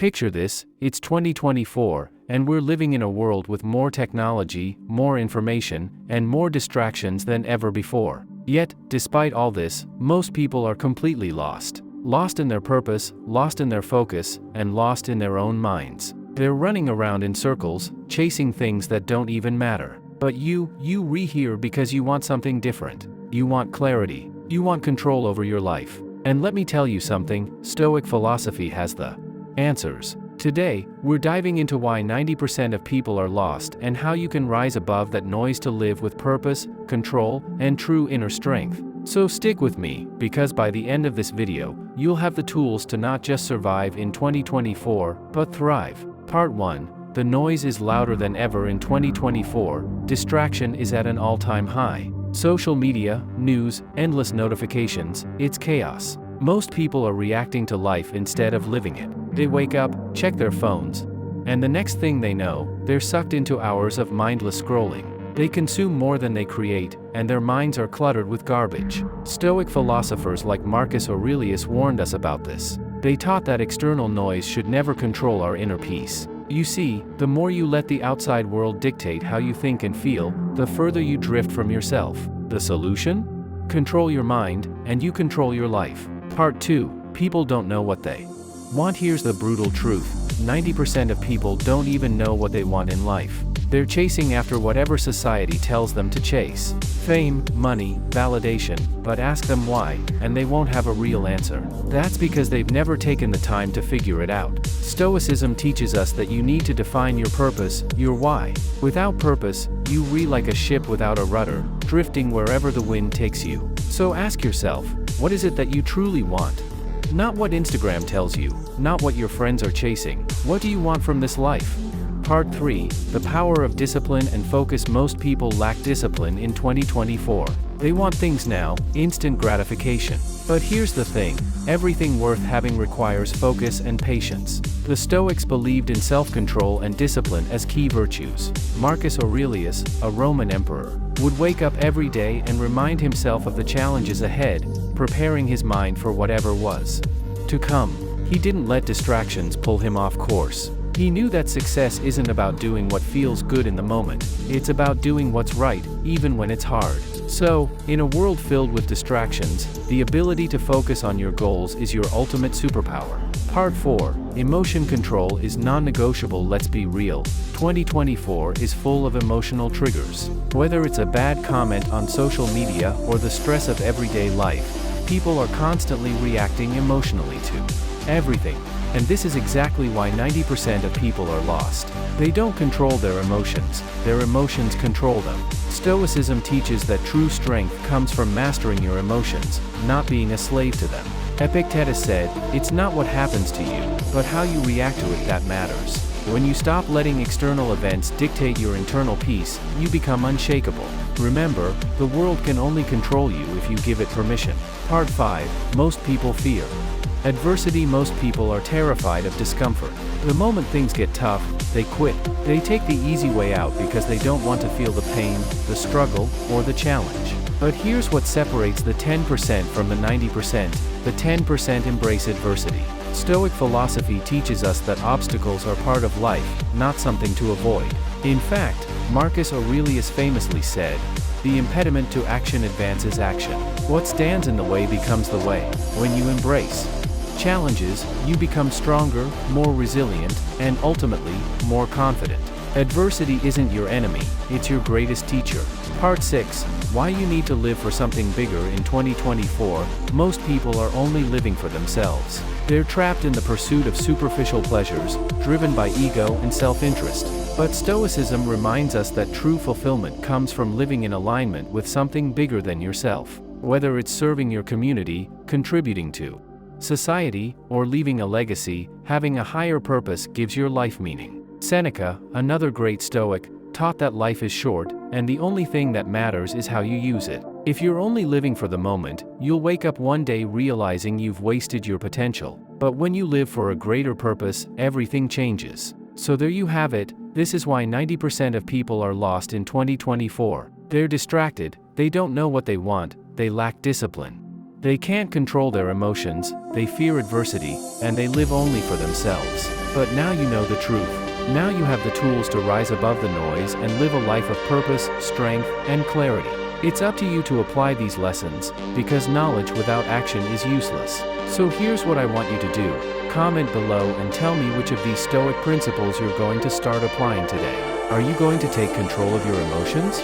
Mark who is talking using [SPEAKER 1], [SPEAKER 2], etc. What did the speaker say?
[SPEAKER 1] Picture this, it's 2024, and we're living in a world with more technology, more information, and more distractions than ever before. Yet, despite all this, most people are completely lost. Lost in their purpose, lost in their focus, and lost in their own minds. They're running around in circles, chasing things that don't even matter. But you here because you want something different. You want clarity. You want control over your life. And let me tell you something, Stoic philosophy has the answers. Today, we're diving into why 90% of people are lost and how you can rise above that noise to live with purpose, control, and true inner strength. So stick with me, because by the end of this video, you'll have the tools to not just survive in 2024, but thrive. Part 1. The noise is louder than ever in 2024, distraction is at an all-time high. Social media, news, endless notifications, it's chaos. Most people are reacting to life instead of living it. They wake up, check their phones, and the next thing they know, they're sucked into hours of mindless scrolling. They consume more than they create, and their minds are cluttered with garbage. Stoic philosophers like Marcus Aurelius warned us about this. They taught that external noise should never control our inner peace. You see, the more you let the outside world dictate how you think and feel, the further you drift from yourself. The solution? Control your mind, and you control your life. Part 2. People don't know what they want. Here's the brutal truth. 90% of people don't even know what they want in life. They're chasing after whatever society tells them to chase. Fame, money, validation, but ask them why, and they won't have a real answer. That's because they've never taken the time to figure it out. Stoicism teaches us that you need to define your purpose, your why. Without purpose, you reel like a ship without a rudder, drifting wherever the wind takes you. So ask yourself, what is it that you truly want? Not what Instagram tells you, not what your friends are chasing. What do you want from this life? Part 3. The power of discipline and focus. Most people lack discipline in 2024. They want things now, instant gratification. But here's the thing, everything worth having requires focus and patience. The Stoics believed in self-control and discipline as key virtues. Marcus Aurelius, a Roman emperor, would wake up every day and remind himself of the challenges ahead, preparing his mind for whatever was to come. He didn't let distractions pull him off course. He knew that success isn't about doing what feels good in the moment, it's about doing what's right, even when it's hard. So, in a world filled with distractions, the ability to focus on your goals is your ultimate superpower. Part 4. Emotion control is non-negotiable. Let's be real, 2024 is full of emotional triggers. Whether it's a bad comment on social media or the stress of everyday life, people are constantly reacting emotionally to everything. And this is exactly why 90% of people are lost. They don't control their emotions control them. Stoicism teaches that true strength comes from mastering your emotions, not being a slave to them. Epictetus said, "It's not what happens to you, but how you react to it that matters." When you stop letting external events dictate your internal peace, you become unshakable. Remember, the world can only control you if you give it permission. Part 5. Most people fear adversity. Most people are terrified of discomfort. The moment things get tough, they quit. They take the easy way out because they don't want to feel the pain, the struggle, or the challenge. But here's what separates the 10% from the 90%. The 10% embrace adversity. Stoic philosophy teaches us that obstacles are part of life, not something to avoid. In fact, Marcus Aurelius famously said, "The impediment to action advances action." What stands in the way becomes the way. When you embrace challenges, you become stronger, more resilient, and ultimately, more confident. Adversity isn't your enemy, it's your greatest teacher. Part 6. Why you need to live for something bigger in 2024. Most people are only living for themselves. They're trapped in the pursuit of superficial pleasures, driven by ego and self-interest. But Stoicism reminds us that true fulfillment comes from living in alignment with something bigger than yourself. Whether it's serving your community, contributing to society, or leaving a legacy, having a higher purpose gives your life meaning. Seneca, another great Stoic, taught that life is short, and the only thing that matters is how you use it. If you're only living for the moment, you'll wake up one day realizing you've wasted your potential. But when you live for a greater purpose, everything changes. So there you have it, this is why 90% of people are lost in 2024. They're distracted, they don't know what they want, they lack discipline. They can't control their emotions, they fear adversity, and they live only for themselves. But now you know the truth. Now you have the tools to rise above the noise and live a life of purpose, strength, and clarity. It's up to you to apply these lessons, because knowledge without action is useless. So here's what I want you to do. Comment below and tell me which of these Stoic principles you're going to start applying today. Are you going to take control of your emotions?